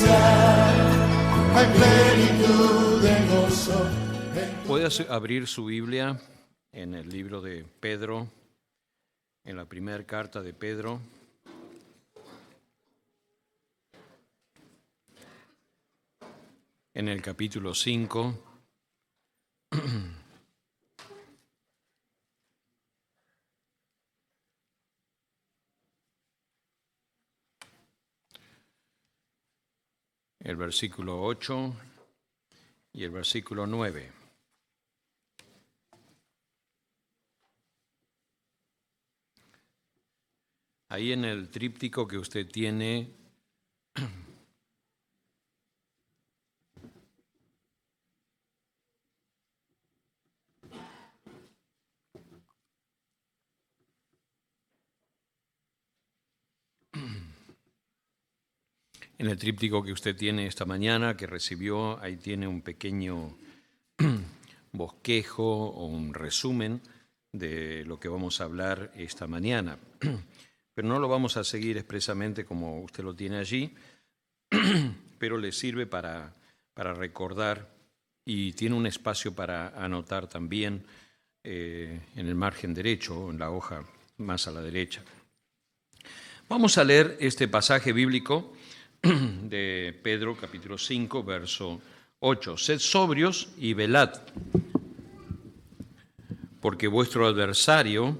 gracia, hay plenitud de gozo. Puede abrir su Biblia en el libro de Pedro, en la primera carta de Pedro. En el capítulo 5. El versículo 8 y el versículo 9. Ahí en el tríptico que usted tiene, en el tríptico que usted tiene esta mañana, que recibió, ahí tiene un pequeño bosquejo o un resumen de lo que vamos a hablar esta mañana. Pero no lo vamos a seguir expresamente como usted lo tiene allí, pero le sirve para recordar y tiene un espacio para anotar también en el margen derecho, en la hoja más a la derecha. Vamos a leer este pasaje bíblico de Pedro, capítulo 5, verso 8. Sed sobrios y velad, porque vuestro adversario,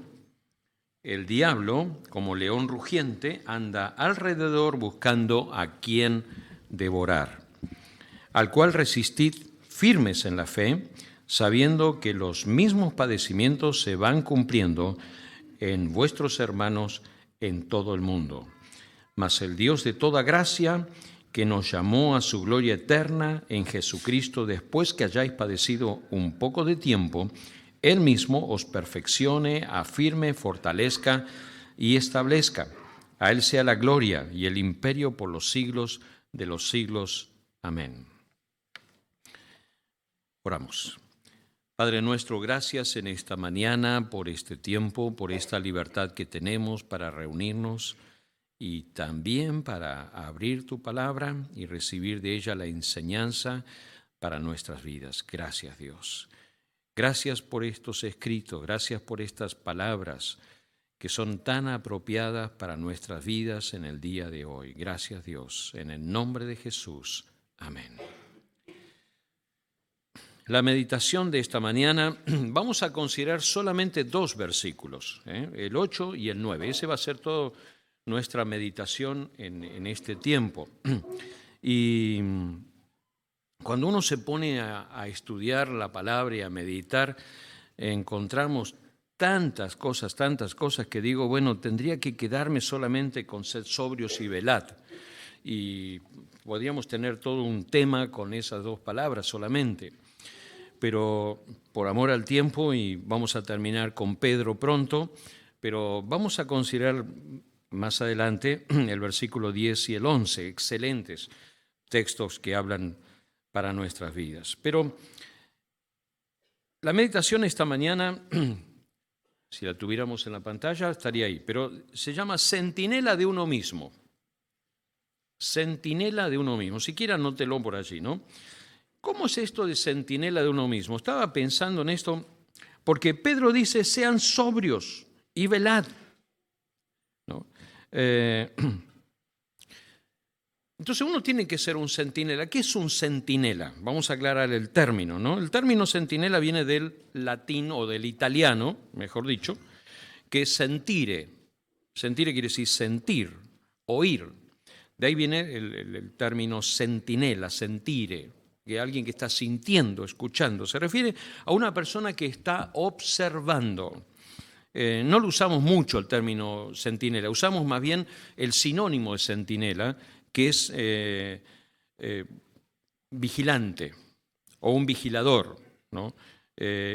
el diablo, como león rugiente, anda alrededor buscando a quien devorar, al cual resistid firmes en la fe, sabiendo que los mismos padecimientos se van cumpliendo en vuestros hermanos en todo el mundo. Mas el Dios de toda gracia, que nos llamó a su gloria eterna en Jesucristo, después que hayáis padecido un poco de tiempo, Él mismo os perfeccione, afirme, fortalezca y establezca. A Él sea la gloria y el imperio por los siglos de los siglos. Amén. Oramos. Padre nuestro, gracias en esta mañana por este tiempo, por esta libertad que tenemos para reunirnos y también para abrir tu palabra y recibir de ella la enseñanza para nuestras vidas. Gracias, Dios. Gracias por estos escritos, gracias por estas palabras que son tan apropiadas para nuestras vidas en el día de hoy. Gracias, Dios. En el nombre de Jesús. Amén. La meditación de esta mañana vamos a considerar solamente dos versículos, el 8 y el 9. Ese va a ser toda nuestra meditación en este tiempo. Y cuando uno se pone a estudiar la palabra y a meditar, encontramos tantas cosas que digo, bueno, tendría que quedarme solamente con sed sobrios y velad. Y podríamos tener todo un tema con esas dos palabras solamente. Pero por amor al tiempo, y vamos a terminar con Pedro pronto, pero vamos a considerar más adelante el versículo 10 y el 11, excelentes textos que hablan para nuestras vidas. Pero la meditación esta mañana, si la tuviéramos en la pantalla, estaría ahí, pero se llama Centinela de uno mismo. Centinela de uno mismo. Si quiere, anótelo por allí, ¿no? ¿Cómo es esto de centinela de uno mismo? Estaba pensando en esto porque Pedro dice, sean sobrios y velad, ¿no? Entonces uno tiene que ser un centinela. ¿Qué es un centinela? Vamos a aclarar el término, ¿no? El término centinela viene del latín o del italiano, mejor dicho, que es sentire. Sentire quiere decir sentir, oír. De ahí viene el término centinela, sentire, que alguien que está sintiendo, escuchando. Se refiere a una persona que está observando. No lo usamos mucho el término centinela, usamos más bien el sinónimo de centinela, que es vigilante o un vigilador, ¿no?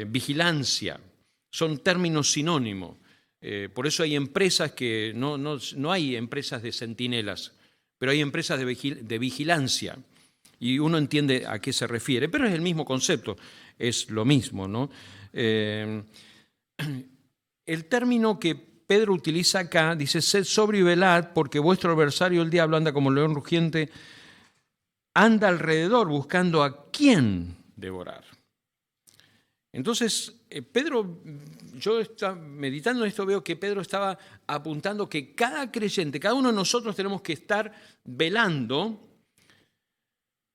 Vigilancia, son términos sinónimos. Por eso hay empresas que no hay empresas de centinelas, pero hay empresas de vigilancia. Y uno entiende a qué se refiere, pero es el mismo concepto, es lo mismo, ¿no? El término que Pedro utiliza acá dice, sed sobrio y velad, porque vuestro adversario el diablo anda como león rugiente anda alrededor buscando a quién devorar. Entonces, Pedro, yo estaba meditando en esto, veo que Pedro estaba apuntando que cada creyente, cada uno de nosotros tenemos que estar velando,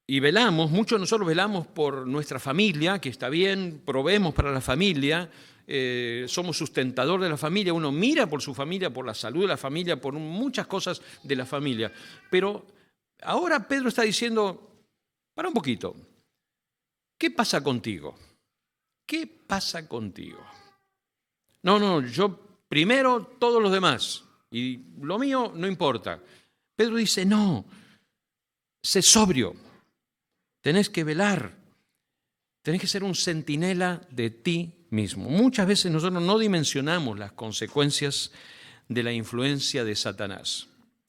y velamos, muchos de nosotros velamos por nuestra familia, que está bien, proveemos para la familia, somos sustentador de la familia, uno mira por su familia, por la salud de la familia, por muchas cosas de la familia. Pero ahora Pedro está diciendo, para un poquito, ¿qué pasa contigo? ¿Qué pasa contigo? No, yo primero todos los demás y lo mío no importa. Pedro dice, no, sé sobrio, tenés que velar, tenés que ser un centinela de ti mismo. Muchas veces nosotros no dimensionamos las consecuencias de la influencia de Satanás,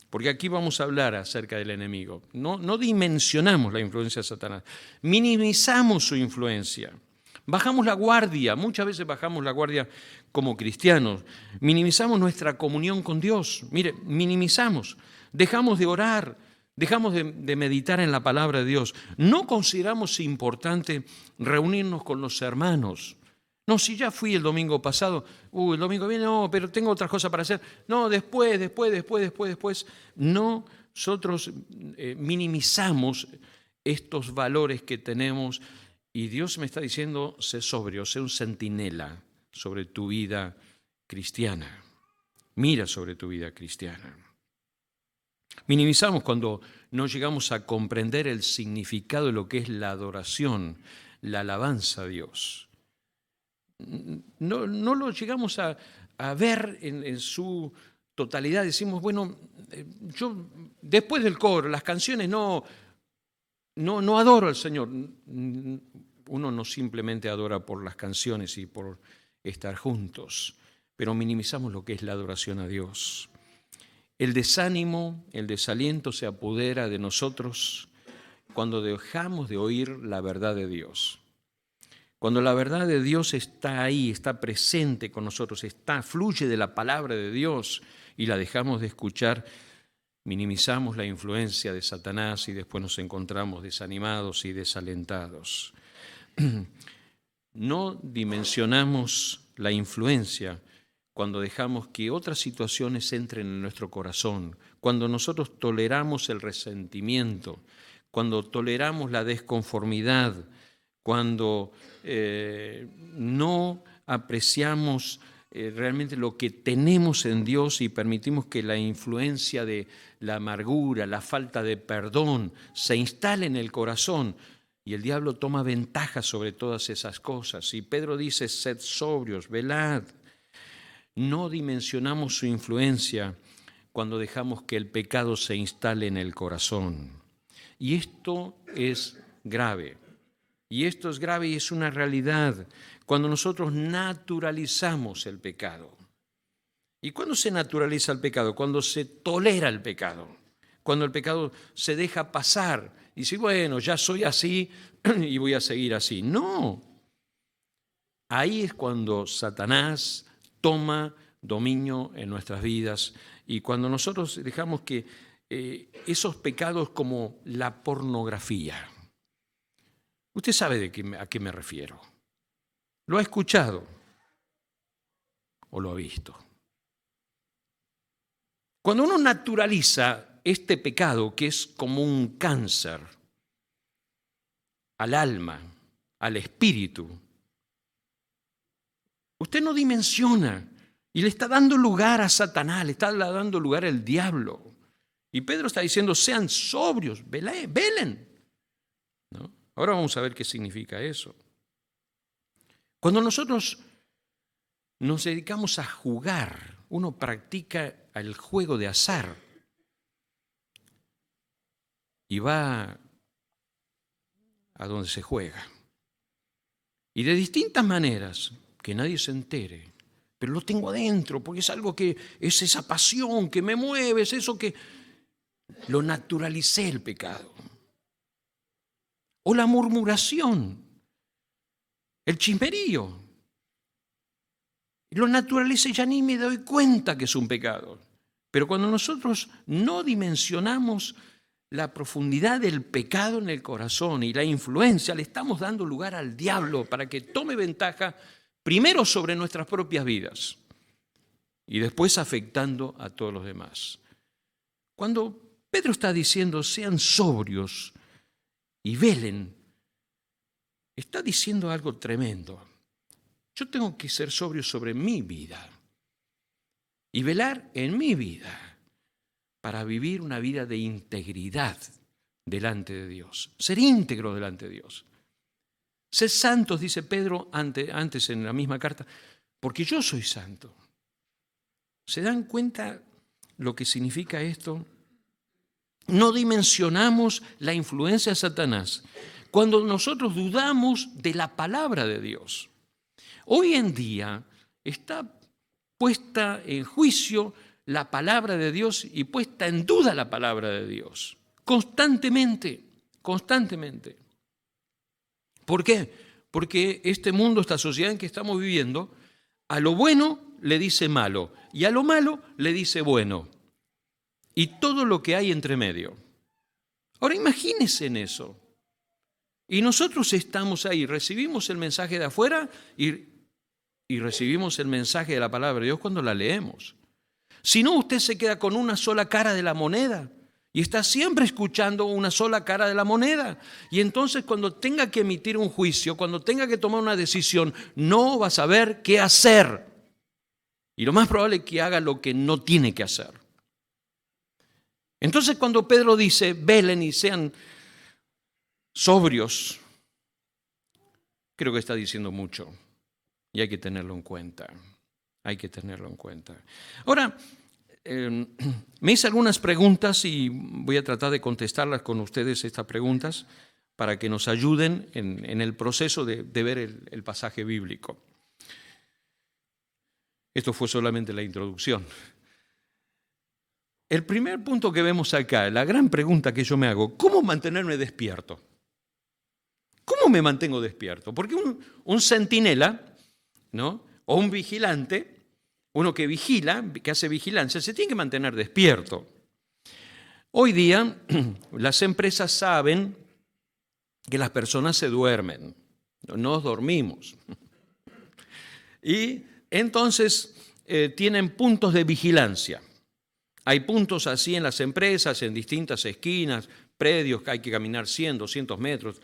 porque aquí vamos a hablar acerca del enemigo. No dimensionamos la influencia de Satanás, minimizamos su influencia. Bajamos la guardia, muchas veces bajamos la guardia como cristianos, minimizamos nuestra comunión con Dios, mire, minimizamos, dejamos de orar, dejamos de meditar en la palabra de Dios, no consideramos importante reunirnos con los hermanos. No, si ya fui el domingo pasado, el domingo viene, no, pero tengo otras cosas para hacer. No, después. No, nosotros minimizamos estos valores que tenemos. Y Dios me está diciendo, sé sobrio, sé un centinela sobre tu vida cristiana. Mira sobre tu vida cristiana. Minimizamos cuando no llegamos a comprender el significado de lo que es la adoración, la alabanza a Dios. No lo llegamos a ver en su totalidad. Decimos, bueno, yo después del coro, las canciones no adoro al Señor. Uno no simplemente adora por las canciones y por estar juntos, pero minimizamos lo que es la adoración a Dios. El desánimo, el desaliento se apodera de nosotros cuando dejamos de oír la verdad de Dios. Cuando la verdad de Dios está ahí, está presente con nosotros, fluye de la palabra de Dios y la dejamos de escuchar, minimizamos la influencia de Satanás y después nos encontramos desanimados y desalentados. No dimensionamos la influencia cuando dejamos que otras situaciones entren en nuestro corazón, cuando nosotros toleramos el resentimiento, cuando toleramos la desconformidad, cuando no apreciamos realmente lo que tenemos en Dios y permitimos que la influencia de la amargura, la falta de perdón se instale en el corazón y el diablo toma ventaja sobre todas esas cosas. Y Pedro dice, sed sobrios, velad. No dimensionamos su influencia cuando dejamos que el pecado se instale en el corazón. Y esto es grave. Y esto es grave y es una realidad cuando nosotros naturalizamos el pecado. ¿Y cuándo se naturaliza el pecado? Cuando se tolera el pecado, cuando el pecado se deja pasar y dice, bueno, ya soy así y voy a seguir así. No, ahí es cuando Satanás toma dominio en nuestras vidas y cuando nosotros dejamos que esos pecados como la pornografía. Usted sabe a qué me refiero. ¿Lo ha escuchado o lo ha visto? Cuando uno naturaliza este pecado que es como un cáncer al alma, al espíritu, usted no dimensiona y le está dando lugar a Satanás, le está dando lugar al diablo. Y Pedro está diciendo, sean sobrios, velen. ¿No? Ahora vamos a ver qué significa eso. Cuando nosotros nos dedicamos a jugar, uno practica el juego de azar y va a donde se juega. Y de distintas maneras, que nadie se entere, pero lo tengo adentro porque es algo que es esa pasión que me mueve, es eso que lo naturalicé el pecado. O la murmuración, el chismerío. Lo naturalicé y ya ni me doy cuenta que es un pecado. Pero cuando nosotros no dimensionamos la profundidad del pecado en el corazón y la influencia, le estamos dando lugar al diablo para que tome ventaja primero sobre nuestras propias vidas y después afectando a todos los demás. Cuando Pedro está diciendo sean sobrios y velen, está diciendo algo tremendo. Yo tengo que ser sobrio sobre mi vida y velar en mi vida para vivir una vida de integridad delante de Dios, ser íntegro delante de Dios. Sed santos, dice Pedro antes en la misma carta, porque yo soy santo. ¿Se dan cuenta lo que significa esto? No dimensionamos la influencia de Satanás cuando nosotros dudamos de la palabra de Dios. Hoy en día está puesta en juicio la palabra de Dios y puesta en duda la palabra de Dios. Constantemente. ¿Por qué? Porque este mundo, esta sociedad en que estamos viviendo, a lo bueno le dice malo y a lo malo le dice bueno. Y todo lo que hay entre medio. Ahora imagínense en eso. Y nosotros estamos ahí, recibimos el mensaje de afuera y recibimos el mensaje de la palabra de Dios cuando la leemos. Si no, usted se queda con una sola cara de la moneda y está siempre escuchando una sola cara de la moneda. Y entonces cuando tenga que emitir un juicio, cuando tenga que tomar una decisión, no va a saber qué hacer. Y lo más probable es que haga lo que no tiene que hacer. Entonces cuando Pedro dice, velen y sean sobrios, creo que está diciendo mucho y hay que tenerlo en cuenta. Ahora, me hice algunas preguntas y voy a tratar de contestarlas con ustedes, estas preguntas, para que nos ayuden en el proceso de ver el pasaje bíblico. Esto fue solamente la introducción. El primer punto que vemos acá, la gran pregunta que yo me hago, ¿cómo mantenerme despierto? ¿Cómo me mantengo despierto? Porque un centinela, ¿no? O un vigilante, uno que vigila, que hace vigilancia, se tiene que mantener despierto. Hoy día las empresas saben que las personas se duermen, no nos dormimos. Y entonces tienen puntos de vigilancia. Hay puntos así en las empresas, en distintas esquinas, predios que hay que caminar 100, 200 metros,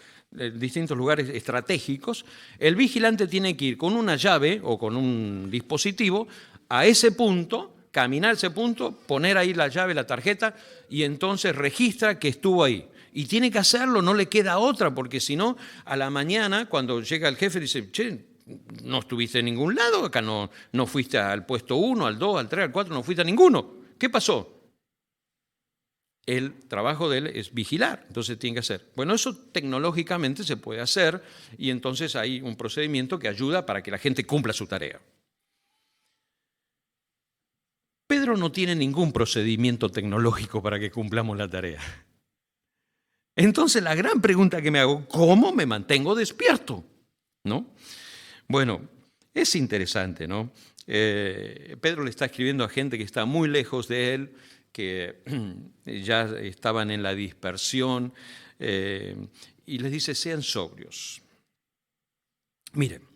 distintos lugares estratégicos. El vigilante tiene que ir con una llave o con un dispositivo a ese punto, caminar a ese punto, poner ahí la llave, la tarjeta, y entonces registra que estuvo ahí. Y tiene que hacerlo, no le queda otra, porque si no, a la mañana, cuando llega el jefe, dice, che, no estuviste en ningún lado, acá no fuiste al puesto 1, al 2, al 3, al 4, no fuiste a ninguno. ¿Qué pasó? El trabajo de él es vigilar, entonces tiene que hacer. Bueno, eso tecnológicamente se puede hacer y entonces hay un procedimiento que ayuda para que la gente cumpla su tarea. Pedro no tiene ningún procedimiento tecnológico para que cumplamos la tarea. Entonces la gran pregunta que me hago, ¿cómo me mantengo despierto? ¿No? Bueno, es interesante, ¿no? Pedro le está escribiendo a gente que está muy lejos de él, que ya estaban en la dispersión, y les dice, sean sobrios. Miren,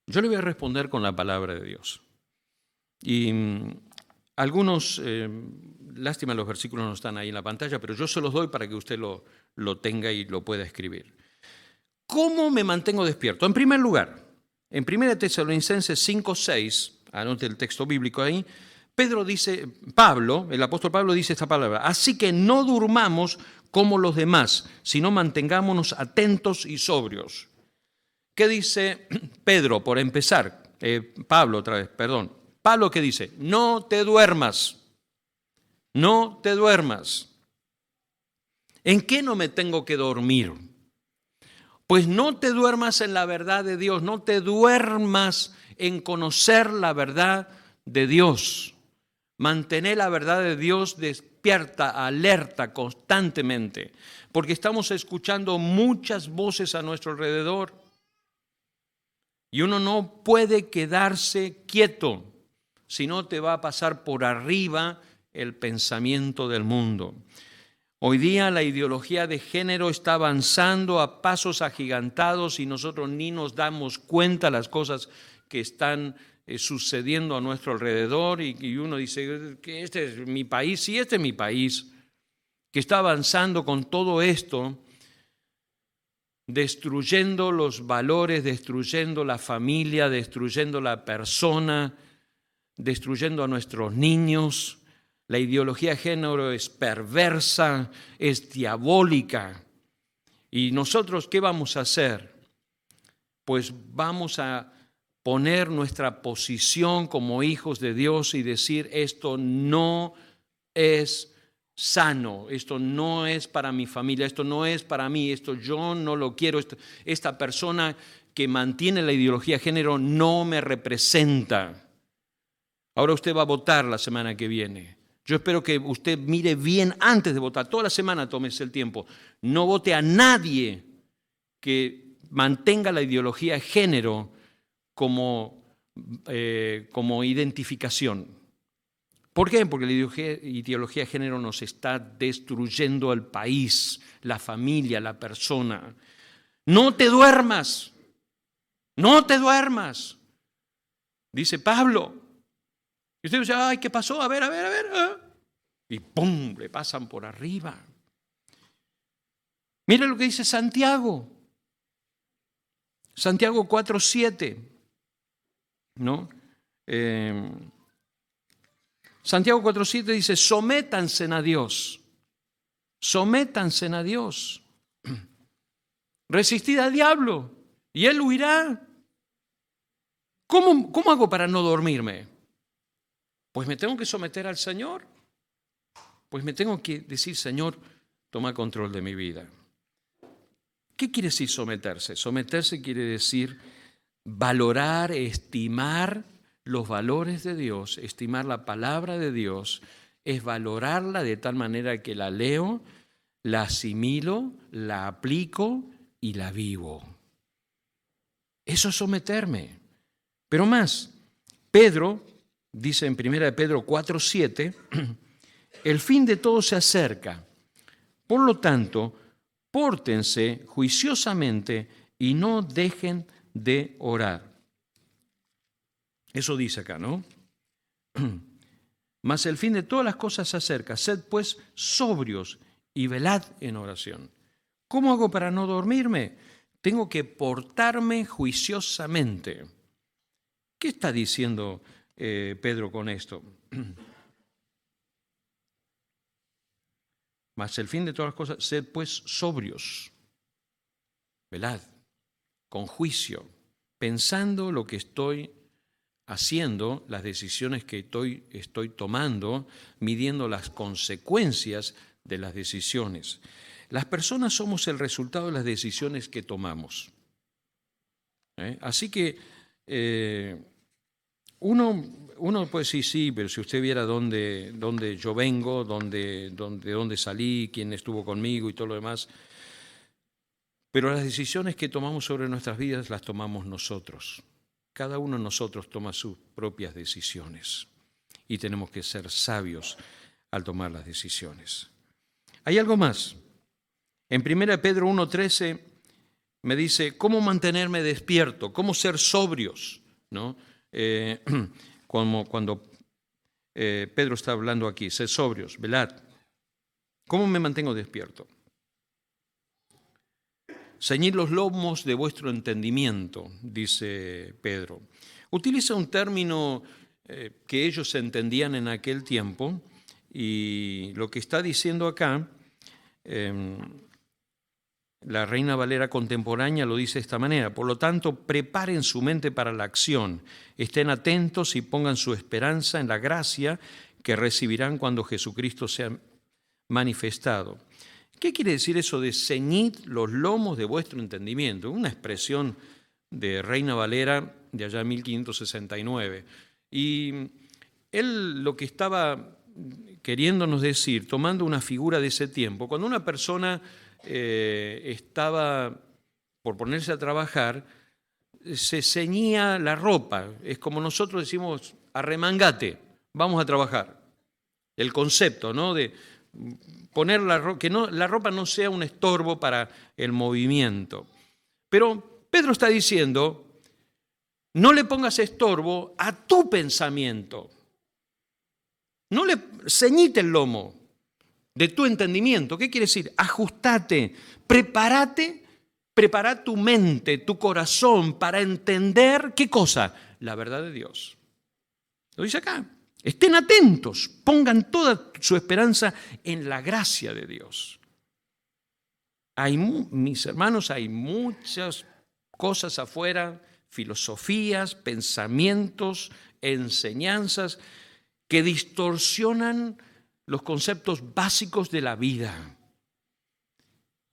yo le voy a responder con la palabra de Dios. Y algunos, lástima los versículos no están ahí en la pantalla, pero yo se los doy para que usted lo tenga y lo pueda escribir. ¿Cómo me mantengo despierto? En primer lugar, en 1 Tesalonicenses 5:6, anote el texto bíblico ahí, el apóstol Pablo dice esta palabra, así que no durmamos como los demás, sino mantengámonos atentos y sobrios. ¿Qué dice Pedro, por empezar? Pablo, ¿qué dice? No te duermas. ¿En qué no me tengo que dormir? Pues no te duermas en la verdad de Dios, no te duermas en conocer la verdad de Dios. Mantener la verdad de Dios despierta, alerta constantemente, porque estamos escuchando muchas voces a nuestro alrededor y uno no puede quedarse quieto, si no te va a pasar por arriba el pensamiento del mundo. Hoy día la ideología de género está avanzando a pasos agigantados y nosotros ni nos damos cuenta de las cosas que están sucediendo a nuestro alrededor y uno dice que este es mi país, sí, este es mi país, que está avanzando con todo esto, destruyendo los valores, destruyendo la familia, destruyendo la persona, destruyendo a nuestros niños. La ideología de género es perversa, es diabólica. ¿Y nosotros qué vamos a hacer? Pues vamos a poner nuestra posición como hijos de Dios y decir, esto no es sano, esto no es para mi familia, esto no es para mí, esto yo no lo quiero, esta persona que mantiene la ideología de género no me representa. Ahora usted va a votar la semana que viene. Yo espero que usted mire bien antes de votar. Toda la semana tómese el tiempo. No vote a nadie que mantenga la ideología de género como identificación. ¿Por qué? Porque la ideología de género nos está destruyendo el país, la familia, la persona. No te duermas. No te duermas. Dice Pablo. Y usted dice, ay, ¿qué pasó? A ver. Y ¡pum! Le pasan por arriba. Mira lo que dice Santiago. Santiago 4:7. ¿No? Santiago 4:7 dice, sométanse a Dios. Sométanse a Dios. Resistid al diablo y él huirá. ¿Cómo hago para no dormirme? Pues me tengo que someter al Señor. Pues me tengo que decir, Señor, toma control de mi vida. ¿Qué quiere decir someterse? Someterse quiere decir valorar, estimar los valores de Dios, estimar la palabra de Dios, es valorarla de tal manera que la leo, la asimilo, la aplico y la vivo. Eso es someterme. Pero más, Pedro dice en 1 Pedro 4:7, el fin de todo se acerca. Por lo tanto, pórtense juiciosamente y no dejen de orar. Eso dice acá, ¿no? Mas el fin de todas las cosas se acerca. Sed pues sobrios y velad en oración. ¿Cómo hago para no dormirme? Tengo que portarme juiciosamente. ¿Qué está diciendo Pedro con esto? Mas el fin de todas las cosas, sed pues sobrios, velad, con juicio, pensando lo que estoy haciendo, las decisiones que estoy tomando, midiendo las consecuencias de las decisiones. Las personas somos el resultado de las decisiones que tomamos. Así que uno puede decir, sí, pero si usted viera dónde yo vengo, de dónde salí, quién estuvo conmigo y todo lo demás. Pero las decisiones que tomamos sobre nuestras vidas las tomamos nosotros. Cada uno de nosotros toma sus propias decisiones y tenemos que ser sabios al tomar las decisiones. Hay algo más. En 1 Pedro 1:13 me dice, ¿cómo mantenerme despierto? ¿Cómo ser sobrios? ¿No? Cuando Pedro está hablando aquí, sed sobrios, velad. ¿Cómo me mantengo despierto? Ceñid los lomos de vuestro entendimiento, dice Pedro. Utiliza un término que ellos entendían en aquel tiempo y lo que está diciendo acá, la Reina Valera contemporánea lo dice de esta manera. Por lo tanto, preparen su mente para la acción, estén atentos y pongan su esperanza en la gracia que recibirán cuando Jesucristo sea manifestado. ¿Qué quiere decir eso de ceñid los lomos de vuestro entendimiento? Una expresión de Reina Valera de allá en 1569. Y él lo que estaba queriéndonos decir, tomando una figura de ese tiempo, cuando una persona estaba por ponerse a trabajar, se ceñía la ropa. Es como nosotros decimos, arremangate, vamos a trabajar. El concepto, ¿no? poner que la ropa no sea un estorbo para el movimiento. Pero Pedro está diciendo, no le pongas estorbo a tu pensamiento. No le ceñite el lomo de tu entendimiento. ¿Qué quiere decir? Ajustate, prepara tu mente, tu corazón para entender, ¿qué cosa? La verdad de Dios. Lo dice acá. Estén atentos, pongan toda su esperanza en la gracia de Dios. Mis hermanos, hay muchas cosas afuera, filosofías, pensamientos, enseñanzas que distorsionan los conceptos básicos de la vida.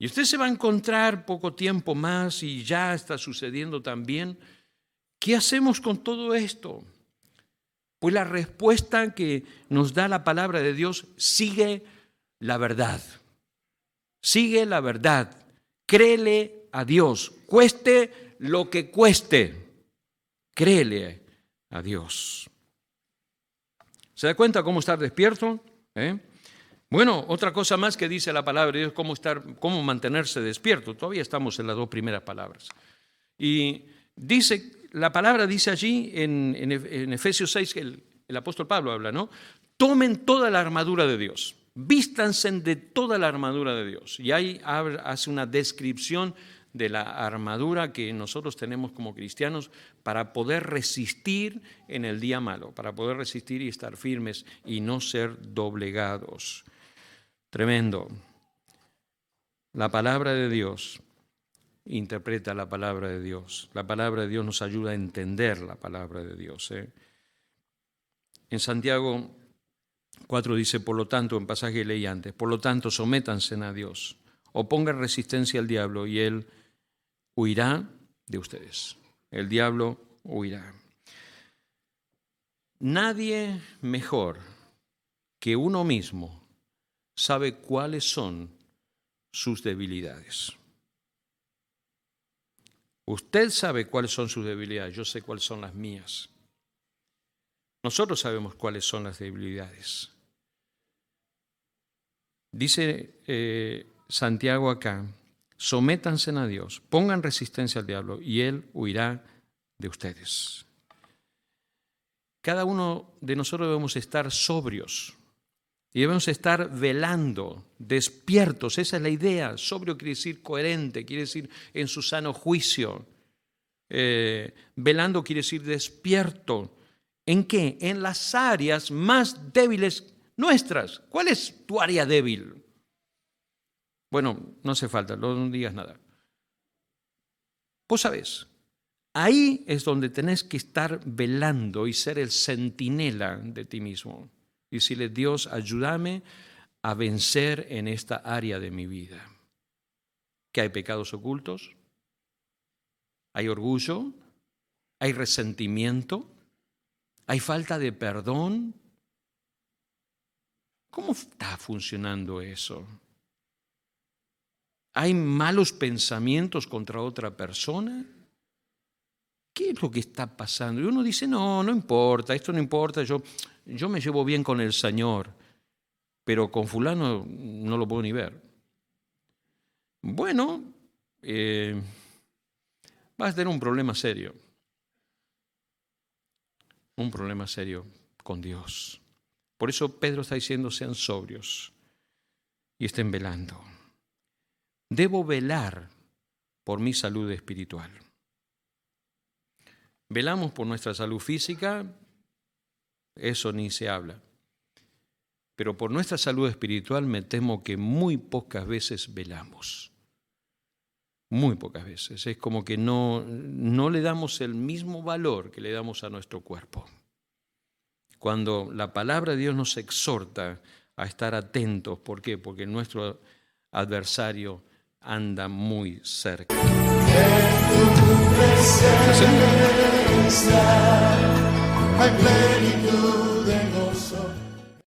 Y usted se va a encontrar poco tiempo más, y ya está sucediendo también. ¿Qué hacemos con todo esto? Pues la respuesta que nos da la palabra de Dios: sigue la verdad. Sigue la verdad. Créele a Dios. Cueste lo que cueste. Créele a Dios. ¿Se da cuenta cómo estar despierto? Bueno, otra cosa más que dice la palabra de Dios, cómo mantenerse despierto. Todavía estamos en las dos primeras palabras. Y la palabra dice allí en Efesios 6, que el apóstol Pablo habla, ¿no? Tomen toda la armadura de Dios, vístanse de toda la armadura de Dios. Y ahí hace una descripción de la armadura que nosotros tenemos como cristianos para poder resistir en el día malo, para poder resistir y estar firmes y no ser doblegados. Tremendo. La palabra de Dios interpreta la palabra de Dios. La palabra de Dios nos ayuda a entender la palabra de Dios. En Santiago 4 dice, por lo tanto, en pasaje que leí antes, por lo tanto, sométanse a Dios, opongan resistencia al diablo y él huirá de ustedes. El diablo huirá. Nadie mejor que uno mismo sabe cuáles son sus debilidades. Usted sabe cuáles son sus debilidades, yo sé cuáles son las mías. Nosotros sabemos cuáles son las debilidades. Dice Santiago acá, sométanse a Dios, pongan resistencia al diablo y él huirá de ustedes. Cada uno de nosotros debemos estar sobrios y debemos estar velando, despiertos. Esa es la idea. Sobrio quiere decir coherente, quiere decir en su sano juicio. Velando quiere decir despierto. ¿En qué? En las áreas más débiles nuestras. ¿Cuál es tu área débil? Bueno, no hace falta, no digas nada. Vos sabés, ahí es donde tenés que estar velando y ser el centinela de ti mismo. Y decirle, Dios, ayúdame a vencer en esta área de mi vida. ¿Que hay pecados ocultos? ¿Hay orgullo? ¿Hay resentimiento? ¿Hay falta de perdón? ¿Cómo está funcionando eso? ¿Hay malos pensamientos contra otra persona? ¿Qué es lo que está pasando? Y uno dice, no importa, esto no importa, yo me llevo bien con el Señor, pero con fulano no lo puedo ni ver. Bueno, vas a tener un problema serio con Dios. Por eso Pedro está diciendo, sean sobrios y estén velando. Debo velar por mi salud espiritual. Velamos por nuestra salud física, eso ni se habla. Pero por nuestra salud espiritual me temo que muy pocas veces velamos. Muy pocas veces. Es como que no le damos el mismo valor que le damos a nuestro cuerpo. Cuando la palabra de Dios nos exhorta a estar atentos. ¿Por qué? Porque nuestro adversario anda muy cerca. Hay plenitud